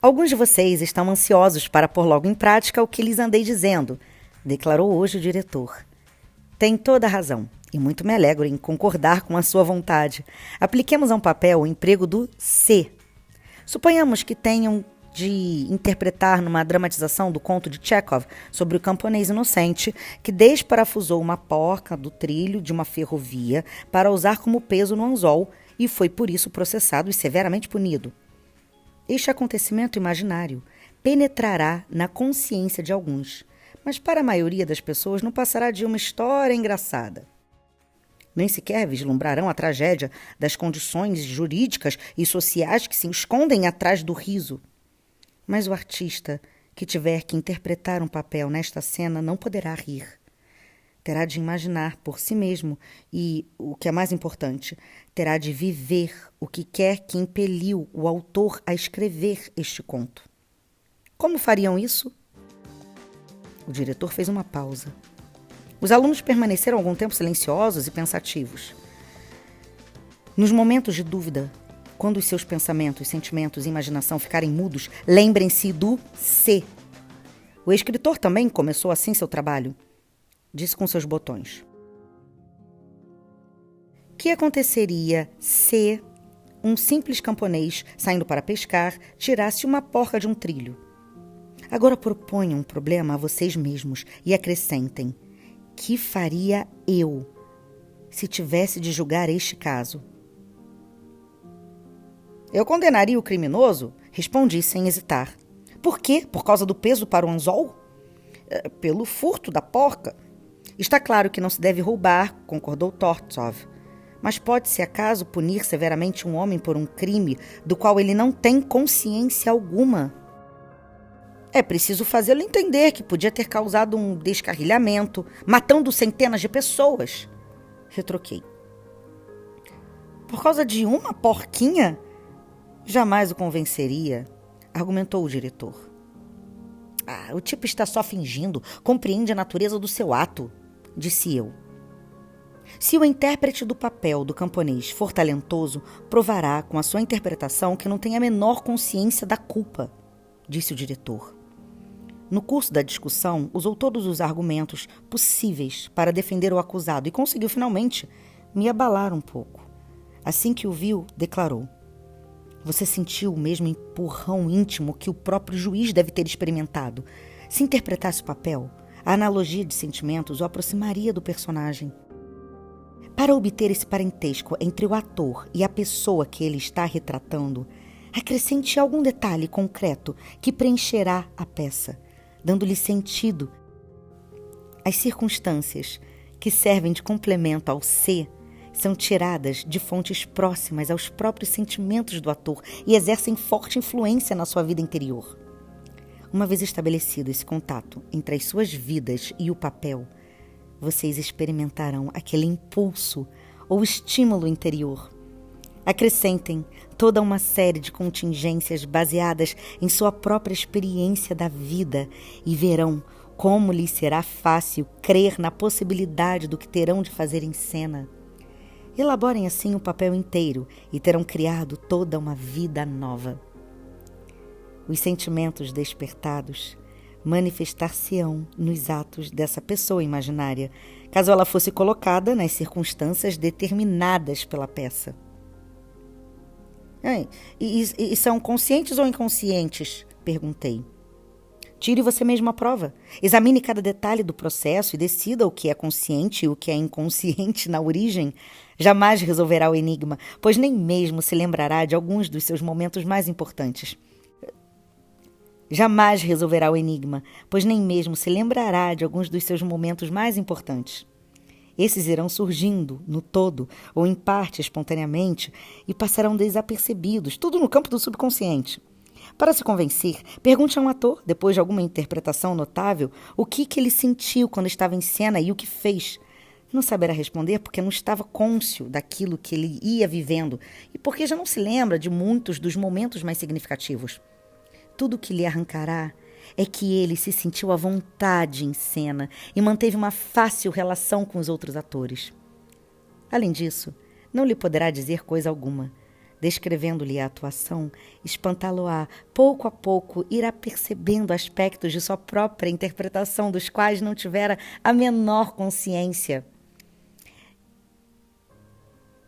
Alguns de vocês estão ansiosos para pôr logo em prática o que lhes andei dizendo, declarou hoje o diretor. Tem toda a razão, e muito me alegro em concordar com a sua vontade. Apliquemos a um papel o emprego do C. Suponhamos que tenham de interpretar numa dramatização do conto de Chekhov sobre o camponês inocente que desparafusou uma porca do trilho de uma ferrovia para usar como peso no anzol e foi por isso processado e severamente punido. Este acontecimento imaginário penetrará na consciência de alguns, mas para a maioria das pessoas não passará de uma história engraçada. Nem sequer vislumbrarão a tragédia das condições jurídicas e sociais que se escondem atrás do riso. Mas o artista que tiver que interpretar um papel nesta cena não poderá rir. Terá de imaginar por si mesmo e, o que é mais importante, terá de viver o que quer que impeliu o autor a escrever este conto. Como fariam isso? O diretor fez uma pausa. Os alunos permaneceram algum tempo silenciosos e pensativos. Nos momentos de dúvida, quando os seus pensamentos, sentimentos e imaginação ficarem mudos, lembrem-se do C. O escritor também começou assim seu trabalho. Disse com seus botões. O que aconteceria se um simples camponês, saindo para pescar, tirasse uma porca de um trilho? Agora proponham um problema a vocês mesmos e acrescentem: que faria eu se tivesse de julgar este caso? Eu condenaria o criminoso? Respondi sem hesitar. Por quê? Por causa do peso para o anzol? Pelo furto da porca. Está claro que não se deve roubar, concordou Tortsov. Mas pode-se acaso punir severamente um homem por um crime do qual ele não tem consciência alguma? É preciso fazê-lo entender que podia ter causado um descarrilhamento, matando centenas de pessoas. Retroquei. Por causa de uma porquinha? Jamais o convenceria, argumentou o diretor. O tipo está só fingindo, compreende a natureza do seu ato, disse eu. Se o intérprete do papel do camponês for talentoso, provará com a sua interpretação que não tem a menor consciência da culpa, disse o diretor. No curso da discussão, usou todos os argumentos possíveis para defender o acusado e conseguiu finalmente me abalar um pouco. Assim que o viu, declarou: você sentiu o mesmo empurrão íntimo que o próprio juiz deve ter experimentado. Se interpretasse o papel, a analogia de sentimentos o aproximaria do personagem. Para obter esse parentesco entre o ator e a pessoa que ele está retratando, acrescente algum detalhe concreto que preencherá a peça, dando-lhe sentido. As circunstâncias que servem de complemento ao C são tiradas de fontes próximas aos próprios sentimentos do ator e exercem forte influência na sua vida interior. Uma vez estabelecido esse contato entre as suas vidas e o papel, vocês experimentarão aquele impulso ou estímulo interior. Acrescentem toda uma série de contingências baseadas em sua própria experiência da vida e verão como lhes será fácil crer na possibilidade do que terão de fazer em cena. Elaborem assim o papel inteiro e terão criado toda uma vida nova. Os sentimentos despertados manifestar-se-ão nos atos dessa pessoa imaginária, caso ela fosse colocada nas circunstâncias determinadas pela peça. E são conscientes ou inconscientes? Perguntei. Tire você mesmo a prova. Examine cada detalhe do processo e decida o que é consciente e o que é inconsciente na origem. Jamais resolverá o enigma, pois nem mesmo se lembrará de alguns dos seus momentos mais importantes. Jamais resolverá o enigma, pois nem mesmo se lembrará de alguns dos seus momentos mais importantes. Esses irão surgindo, no todo, ou em parte espontaneamente, e passarão desapercebidos, tudo no campo do subconsciente. Para se convencer, pergunte a um ator, depois de alguma interpretação notável, o que ele sentiu quando estava em cena e o que fez. Não saberá responder porque não estava cônscio daquilo que ele ia vivendo e porque já não se lembra de muitos dos momentos mais significativos. Tudo o que lhe arrancará é que ele se sentiu à vontade em cena e manteve uma fácil relação com os outros atores. Além disso, não lhe poderá dizer coisa alguma. Descrevendo-lhe a atuação, espantá-lo-á, pouco a pouco, irá percebendo aspectos de sua própria interpretação, dos quais não tivera a menor consciência.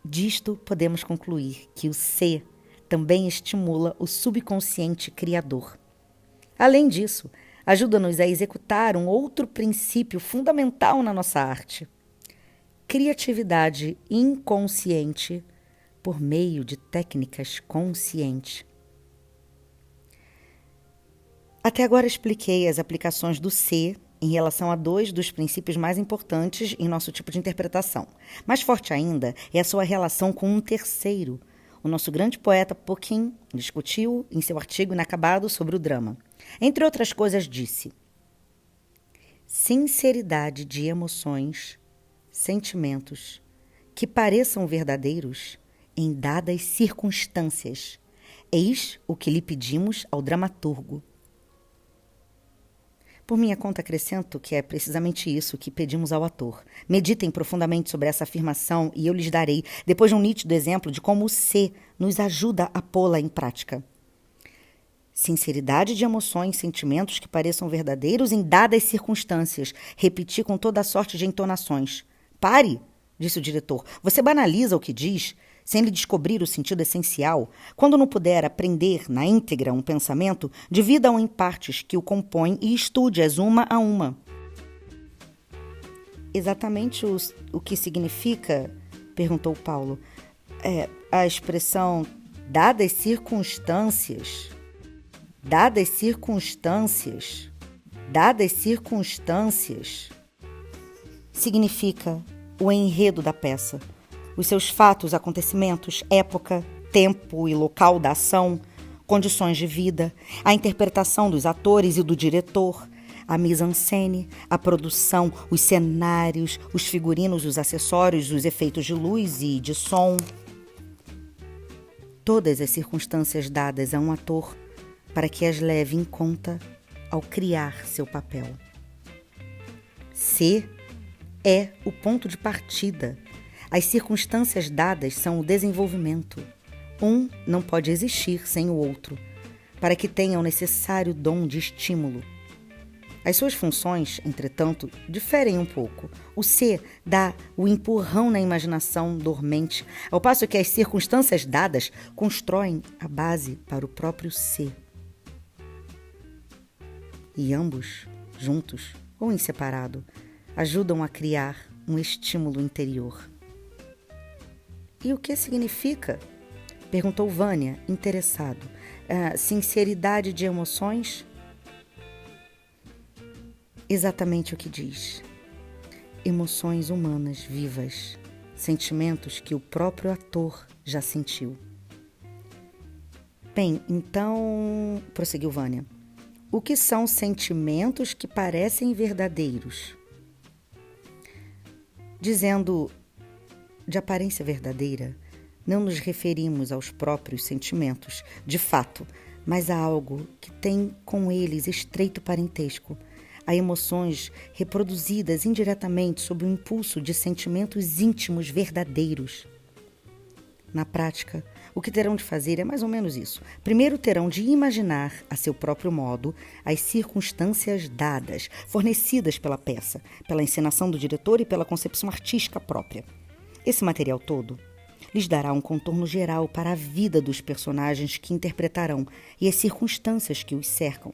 Disto podemos concluir que o ser também estimula o subconsciente criador. Além disso, ajuda-nos a executar um outro princípio fundamental na nossa arte: criatividade inconsciente por meio de técnicas conscientes. Até agora expliquei as aplicações do ser em relação a dois dos princípios mais importantes em nosso tipo de interpretação. Mais forte ainda é a sua relação com um terceiro. O nosso grande poeta Pushkin discutiu em seu artigo inacabado sobre o drama. Entre outras coisas, disse: sinceridade de emoções, sentimentos que pareçam verdadeiros em dadas circunstâncias. Eis o que lhe pedimos ao dramaturgo. Por minha conta, acrescento que é precisamente isso que pedimos ao ator. Meditem profundamente sobre essa afirmação e eu lhes darei, depois um nítido exemplo de como o ser nos ajuda a pô-la em prática. Sinceridade de emoções, sentimentos que pareçam verdadeiros em dadas circunstâncias. Repeti com toda a sorte de entonações. Pare, disse o diretor. Você banaliza o que diz, sem lhe descobrir o sentido essencial. Quando não puder aprender na íntegra um pensamento, divida-o em partes que o compõem e estude-as uma a uma. Exatamente o que significa, perguntou Paulo, a expressão dadas circunstâncias. Dadas circunstâncias. Dadas circunstâncias. Significa o enredo da peça. Os seus fatos, acontecimentos, época, tempo e local da ação, condições de vida, a interpretação dos atores e do diretor, a mise-en-scène, a produção, os cenários, os figurinos, os acessórios, os efeitos de luz e de som. Todas as circunstâncias dadas a um ator para que as leve em conta ao criar seu papel. Ser é o ponto de partida. As circunstâncias dadas são o desenvolvimento. Um não pode existir sem o outro, para que tenha o necessário dom de estímulo. As suas funções, entretanto, diferem um pouco. O ser dá o empurrão na imaginação dormente, ao passo que as circunstâncias dadas constroem a base para o próprio ser. E ambos, juntos ou em separado, ajudam a criar um estímulo interior. E o que significa? Perguntou Vânia, interessado. Sinceridade de emoções? Exatamente o que diz. Emoções humanas vivas, sentimentos que o próprio ator já sentiu. Bem, então, prosseguiu Vânia, o que são sentimentos que parecem verdadeiros? Dizendo de aparência verdadeira, não nos referimos aos próprios sentimentos, de fato, mas a algo que tem com eles estreito parentesco, a emoções reproduzidas indiretamente sob o impulso de sentimentos íntimos verdadeiros. Na prática, o que terão de fazer é mais ou menos isso. Primeiro terão de imaginar, a seu próprio modo, as circunstâncias dadas, fornecidas pela peça, pela encenação do diretor e pela concepção artística própria. Esse material todo lhes dará um contorno geral para a vida dos personagens que interpretarão e as circunstâncias que os cercam.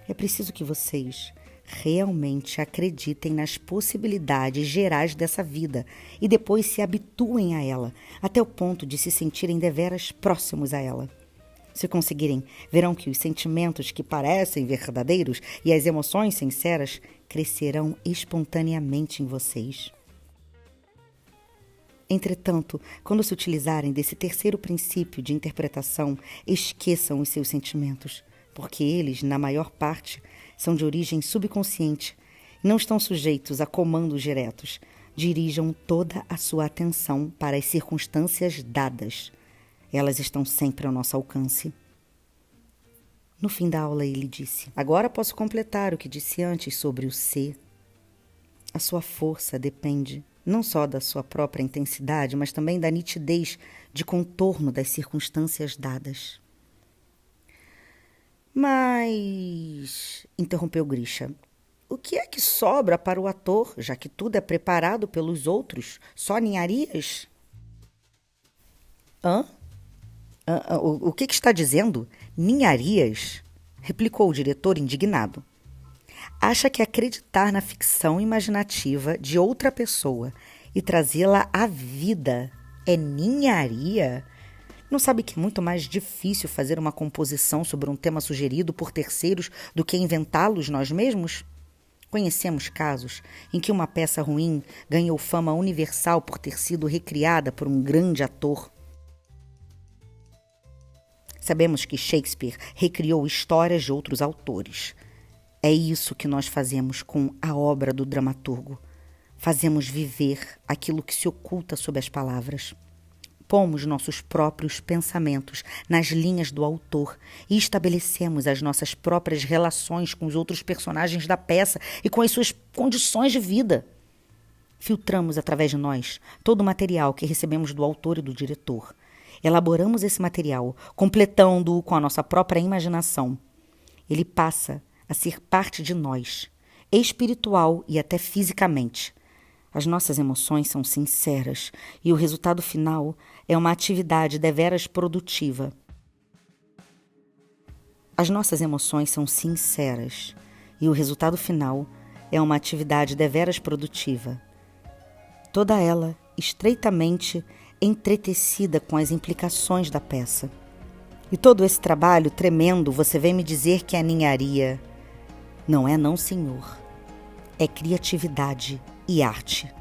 É preciso que vocês realmente acreditem nas possibilidades gerais dessa vida e depois se habituem a ela, até o ponto de se sentirem deveras próximos a ela. Se conseguirem, verão que os sentimentos que parecem verdadeiros e as emoções sinceras crescerão espontaneamente em vocês. Entretanto, quando se utilizarem desse terceiro princípio de interpretação, esqueçam os seus sentimentos, porque eles, na maior parte, são de origem subconsciente e não estão sujeitos a comandos diretos. Dirijam toda a sua atenção para as circunstâncias dadas. Elas estão sempre ao nosso alcance. No fim da aula, ele disse: agora posso completar o que disse antes sobre o ser. A sua força depende não só da sua própria intensidade, mas também da nitidez de contorno das circunstâncias dadas. Mas, interrompeu Grisha, o que é que sobra para o ator, já que tudo é preparado pelos outros? Só ninharias? Hã? O que está dizendo? Ninharias? Replicou o diretor indignado. Acha que acreditar na ficção imaginativa de outra pessoa e trazê-la à vida é ninharia? Não sabe que é muito mais difícil fazer uma composição sobre um tema sugerido por terceiros do que inventá-los nós mesmos? Conhecemos casos em que uma peça ruim ganhou fama universal por ter sido recriada por um grande ator. Sabemos que Shakespeare recriou histórias de outros autores. É isso que nós fazemos com a obra do dramaturgo. Fazemos viver aquilo que se oculta sob as palavras. Pomos nossos próprios pensamentos nas linhas do autor e estabelecemos as nossas próprias relações com os outros personagens da peça e com as suas condições de vida. Filtramos através de nós todo o material que recebemos do autor e do diretor. Elaboramos esse material, completando-o com a nossa própria imaginação. Ele passa a ser parte de nós, espiritual e até fisicamente. As nossas emoções são sinceras e o resultado final é uma atividade deveras produtiva. As nossas emoções são sinceras e o resultado final é uma atividade deveras produtiva. Toda ela estreitamente entretecida com as implicações da peça. E todo esse trabalho tremendo, você vem me dizer que é ninharia. Não é não, senhor. É criatividade e arte.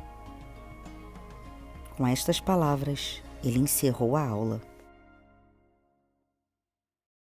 Com estas palavras, ele encerrou a aula.